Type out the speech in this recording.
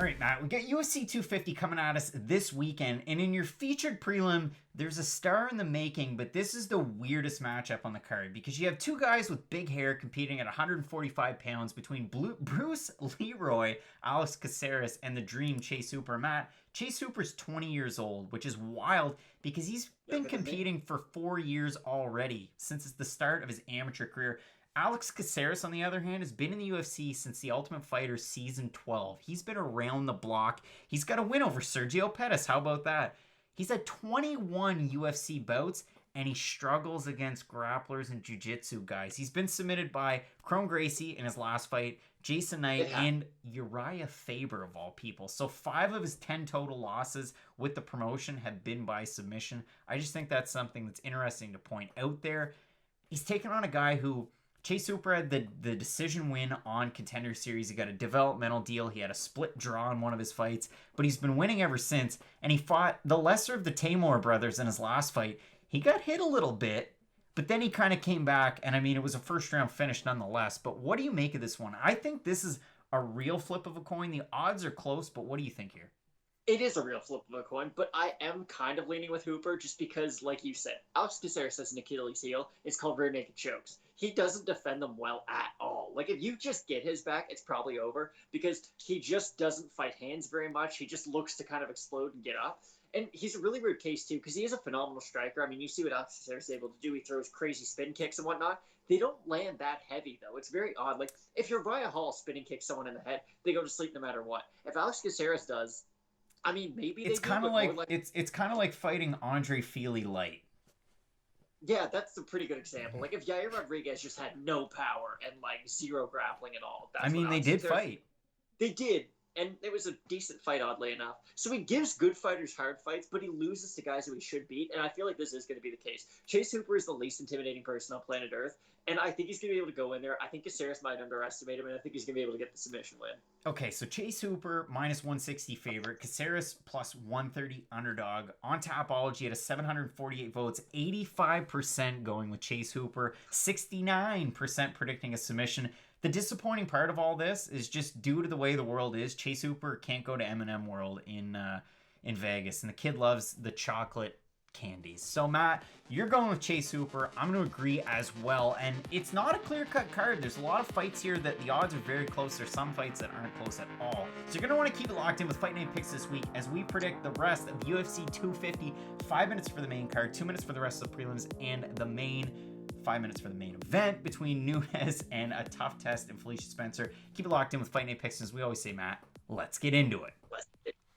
All right, Matt, we got UFC 250 coming at us this weekend, and in your featured prelim, there's a star in the making, but this is the weirdest matchup on the card because you have two guys with big hair competing at 145 pounds between Bruce Leeroy, Alex Caceres, and the Dream Chase Hooper. Matt, Chase Hooper's 20 years old, which is wild because he's been competing for 4 years already since the start of his amateur career. Alex Caceres, on the other hand, has been in the UFC since The Ultimate Fighter Season 12. He's been around the block. He's got a win over Sergio Pettis. How about that? He's had 21 UFC bouts, and he struggles against grapplers and jiu-jitsu guys. He's been submitted by Chrome Gracie in his last fight, Jason Knight, and Uriah Faber, of all people. So 5 of his 10 total losses with the promotion have been by submission. I just think that's something that's interesting to point out there. He's taken on a guy who... Chase Hooper had the decision win on Contender Series. He got a developmental deal. He had a split draw in one of his fights, but he's been winning ever since. And he fought the lesser of the Tamor brothers in his last fight. He got hit a little bit, but then he kind of came back. And I mean, it was a first round finish nonetheless. But what do you make of this one? I think this is a real flip of a coin. The odds are close, but what do you think here? It is a real flip of a coin, but I am kind of leaning with Hooper just because, like you said, Alex Caceres has an Achilles heel. It's called rear naked chokes. He doesn't defend them well at all. Like, if you just get his back, it's probably over because he just doesn't fight hands very much. He just looks to kind of explode and get up. And he's a really weird case, too, because he is a phenomenal striker. I mean, you see what Alex Caceres is able to do. He throws crazy spin kicks and whatnot. They don't land that heavy, though. It's very odd. Like, if Uriah Hall spinning kicks someone in the head, they go to sleep no matter what. If Alex Caceres does... I mean, maybe it's kind of like it's kind of like fighting Andre Feely light. Yeah, that's a pretty good example. Like if Yair Rodriguez just had no power and like zero grappling at all. I mean, they did fight. They did, and it was a decent fight, oddly enough. So he gives good fighters hard fights, but he loses to guys who he should beat, and I feel like this is going to be the case. Chase Hooper is the least intimidating person on planet Earth, and I think he's going to be able to go in there. I think Caceres might underestimate him, and I think he's going to be able to get the submission win. Okay, so Chase Hooper, minus 160 favorite. Caceres, plus 130 underdog. On Tapology at a 748 votes, 85% going with Chase Hooper, 69% predicting a submission. The disappointing part of all this is just due to the way the world is, Chase Hooper can't go to M&M World in Vegas, and the kid loves the chocolate candies. So Matt, you're going with Chase Hooper. I'm going to agree as well, and it's not a clear-cut card. There's a lot of fights here that the odds are very close. There's some fights that aren't close at all. So you're going to want to keep it locked in with Fight Night Picks this week as we predict the rest of UFC 250. 5 minutes for the main card, 2 minutes for the rest of the prelims, and the main 5 minutes for the main event between Nunes and a tough test in Felicia Spencer. Keep it locked in with Fight Night Picks. As we always say, Matt, let's get into it.